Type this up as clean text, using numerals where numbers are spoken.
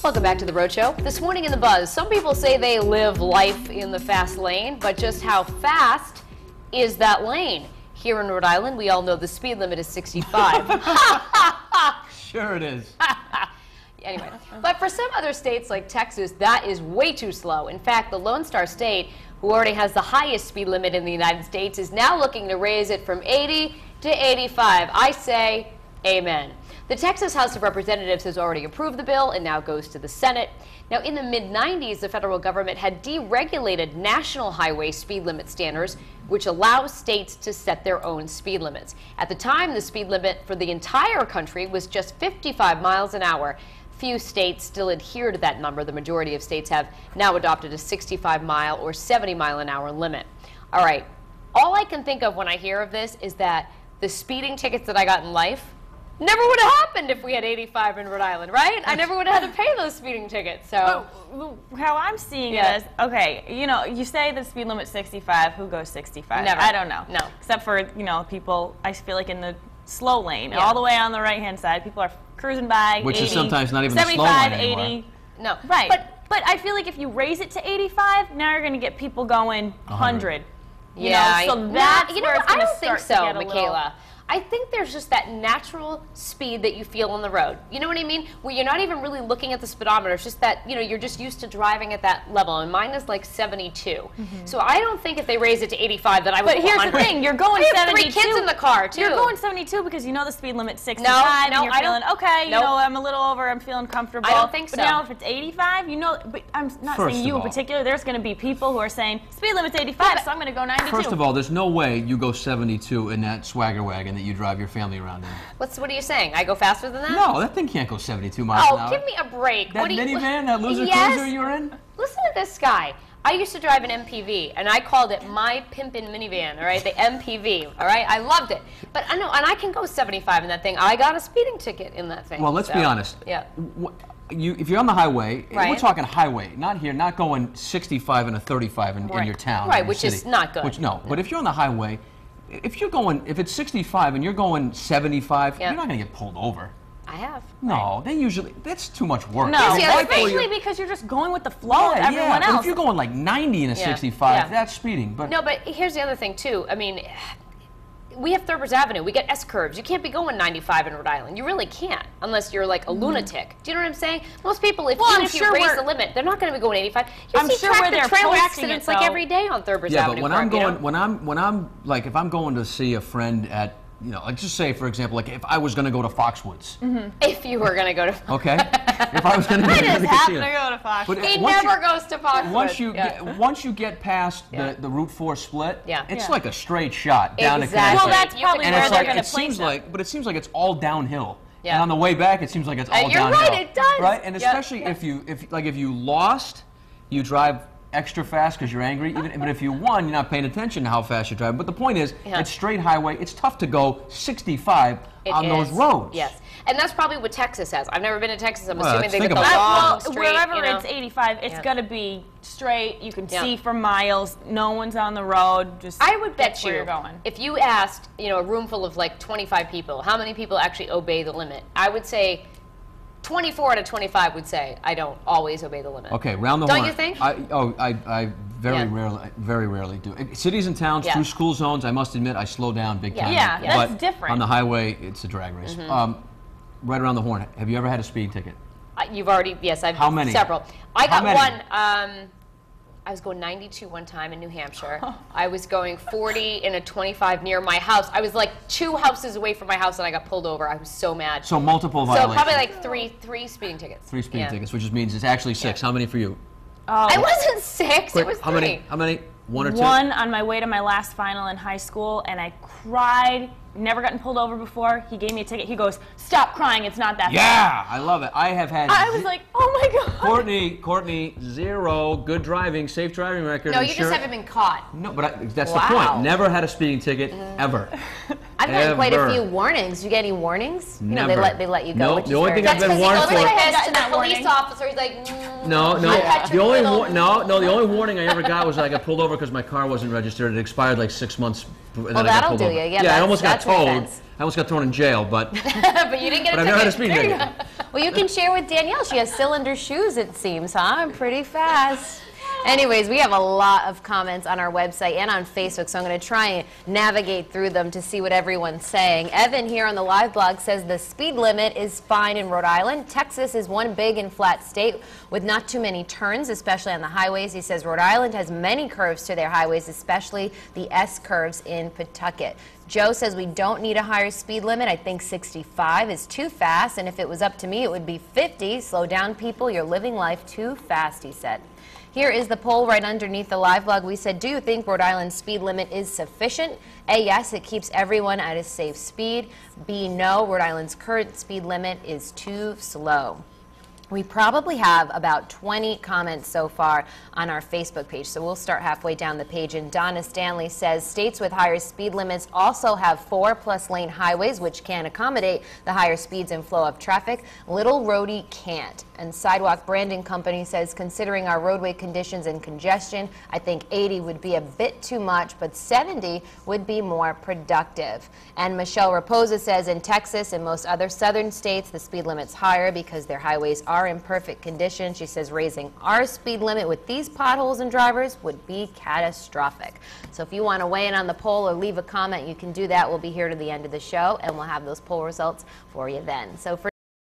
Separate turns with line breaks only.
Welcome back to The Road Show. This morning in The Buzz, some people say they live life in the fast lane, but just how fast is that lane? Here in Rhode Island, we all know the speed limit is 65.
Sure it is.
Anyway, but for some other states like Texas, that is way too slow. In fact, the Lone Star State, who already has the highest speed limit in the United States, is now looking to raise it from 80 to 85. I say amen. The Texas House of Representatives has already approved the bill and now goes to the Senate. Now, in the mid-90s, the federal government had deregulated national highway speed limit standards, which allows states to set their own speed limits. At the time, the speed limit for the entire country was just 55 miles an hour. Few states still adhere to that number. The majority of states have now adopted a 65-mile or 70-mile-an-hour limit. All right, all I can think of when I hear of this is that the speeding tickets that I got in life never would have happened if we had 85 in Rhode Island, right? I never would have had to pay those speeding tickets. So
how I'm seeing it is, okay, you know, you say the speed limit's 65. Who goes 65?
Never.
I don't know.
No.
Except for, you know, people, I feel like in the slow lane, all the way on the right-hand side, people are cruising by,
Which
80,
is sometimes not even the slow
75,
lane anymore.
80.
no,
Right. But I feel like if you raise it to 85, now you're going to get people going 100. You
yeah,
know, so that's
you know
where
what?
it's
I
gonna
don't think
start to
so,
get a
Michaela. I think there's just that natural speed that you feel on the road. You know what I mean? Where you're not even really looking at the speedometer. It's just that, you know, you're just used to driving at that level. And mine is like 72. So I don't think if they raise it to 85 that I would
But here's the thing, you're going
I have
72.
3 kids in the car, too.
You're going 72 because you know the speed limit's 65
no,
and you're
I
feeling,
don't-
okay,
nope.
you know, I'm a little over, I'm feeling comfortable.
I don't think
But
so.
now if it's 85, you know, but I'm not
First
saying you
of
in
all-
particular, there's going to be people who are saying, speed limit's 85, so I'm going to go 92.
First of all, there's no way you go 72 in that swagger wagon that you drive your family around in.
What are you saying? I go faster than that?
No, that thing can't go 72 miles an
Oh,
hour.
give me a break.
That
What do you-
minivan, that loser
Yes.
cruiser you're in?
Listen to this guy. I used to drive an MPV, and I called it my pimpin' minivan, all right, the MPV, all right? I loved it. But I know, and I can go 75 in that thing. I got a speeding ticket in that thing.
Well, let's be honest.
Yeah.
If you're on the highway, we're
Right.
talking highway, not here, not going 65 and a 35 in
Right.
your town.
Right,
in your
which is
city.
not good.
No, but if you're on the highway, if it's 65 and you're going 75,
Yeah.
you're not going to get pulled over.
I have.
No, that's too much work.
No,
Here's the other thing.
especially because you're just going with the flow of everyone
But
else.
if you're going like 90 in a
Yeah.
65,
Yeah.
that's speeding. But
No, but here's the other thing, too. I mean, we have Thurbers Avenue. We get S-curves. You can't be going 95 in Rhode Island. You really can't, unless you're like a lunatic. Do you know what I'm saying? Most people,
Well,
even
I'm
if you
sure
raise
we're-
the limit, they're not going to be going 85. You
I'm
see
sure where
tractor
they're
trailer
posting
accidents
it,
like
though.
every day on Thurbers
yeah,
Avenue.
but when
Park,
I'm
you
going,
know?
if I'm going to see a friend at, you know, like just say for example, like if I was going to go to Foxwoods,
If you were going to go to...
okay, if I was going to go to
just
the
happen
casino.
to go to Fox.
But
He
once
never goes to Foxwoods.
Once you get past
Yeah.
the Route 4 split,
Yeah.
it's
Yeah.
like a straight shot down
Exactly.
to Connecticut.
Well, that's
You
probably
can-
and
where
it's
they're
like
going to
it
place
seems
them.
like, but it seems like it's all downhill.
Yeah.
And on the way back, it seems like it's all
you're
downhill.
right, it does.
Right, and
Yeah.
especially if you lost, you drive extra fast because you're angry. But if you won, you're not paying attention to how fast you're driving. But the point is,
Yeah.
it's straight highway. It's tough to go 65
It
on those
is.
roads.
Yes. And that's probably what Texas has. I've never been to Texas. I'm
Well,
assuming they
think
get the
about it.
long,
Well,
straight,
wherever
you know.
it's 85, it's
Yeah.
going to be straight. You can
Yeah.
see for miles. No one's on the road. Just
I would bet
that's where
you,
you're going.
if you asked, you know, a room full of like 25 people, how many people actually obey the limit? I would say 24 out of 25 would say, I don't always obey the limit.
Okay, round the
Don't
horn.
you think?
I
Yeah.
very rarely do. Cities and towns,
Yeah.
through school zones, I must admit, I slow down big
Yeah.
time.
Yeah,
Yeah.
that's
But
different.
on the highway, it's a drag race. Right around the horn. Have you ever had a speeding ticket?
You've already, yes, I've
How many?
several. I
How
got
many?
one, I was going 92 one time in New Hampshire. I was going 40 in a 25 near my house. I was like 2 houses away from my house and I got pulled over. I was so mad.
So multiple
So
violations.
probably like three speeding tickets.
3 speeding
Yeah.
tickets, which just means it's actually 6. How many for you?
Oh.
I wasn't 6, it was 3.
How many? How many? 1 or 2?
One on my way to my last final in high school, and I cried. Never gotten pulled over before. He gave me a ticket. He goes, "Stop crying. It's not that bad."
Yeah, I love it. I have had.
I was like, "Oh my god."
Courtney, 0 good driving, safe driving record.
No, you just
insurance-
haven't been caught.
No, but that's
Wow.
the point. Never had a speeding ticket ever.
I've gotten quite a
Ever.
few warnings. Do you get any warnings? You know,
Never.
they let you go.
Nope,
which
the
is
only
very
thing I've
nice.
been
Because he
warned
goes
for-
like this
Gotten
to the
that
police
warning.
officer. He's like,
No.
Patrick
The only
Little.
the only warning I ever got was I got pulled over because my car wasn't registered. It expired like 6 months And then
Well,
I got
that'll
pulled
do
over.
you. Yeah,
Yeah, I
that's-
almost got
that's an
towed.
offense.
I almost got thrown in jail, but
But you didn't get
but
a
I've never had a
ticket.
speeding
There you
ticket.
go.
Well, you can share with Danielle. She has cylinder shoes, it seems, huh? Pretty fast. Anyways, we have a lot of comments on our website and on Facebook, so I'm going to try and navigate through them to see what everyone's saying. Evan here on the live blog says the speed limit is fine in Rhode Island. Texas is one big and flat state with not too many turns, especially on the highways. He says Rhode Island has many curves to their highways, especially the S curves in Pawtucket. Joe says we don't need a higher speed limit. I think 65 is too fast, and if it was up to me, it would be 50. Slow down, people. You're living life too fast, he said. Here is the poll right underneath the live blog. We said, do you think Rhode Island's speed limit is sufficient? A, yes, it keeps everyone at a safe speed. B, no, Rhode Island's current speed limit is too slow. We probably have about 20 comments so far on our Facebook page, so we'll start halfway down the page. And Donna Stanley says states with higher speed limits also have 4+ lane highways, which can accommodate the higher speeds and flow of traffic. Little Rhody can't. And Sidewalk Branding Company says, considering our roadway conditions and congestion, I think 80 would be a bit too much, but 70 would be more productive. And Michelle Raposa says, in Texas and most other southern states, the speed limit's higher because their highways are in perfect condition. She says raising our speed limit with these potholes and drivers would be catastrophic. So if you want to weigh in on the poll or leave a comment, you can do that. We'll be here to the end of the show, and we'll have those poll results for you then. So for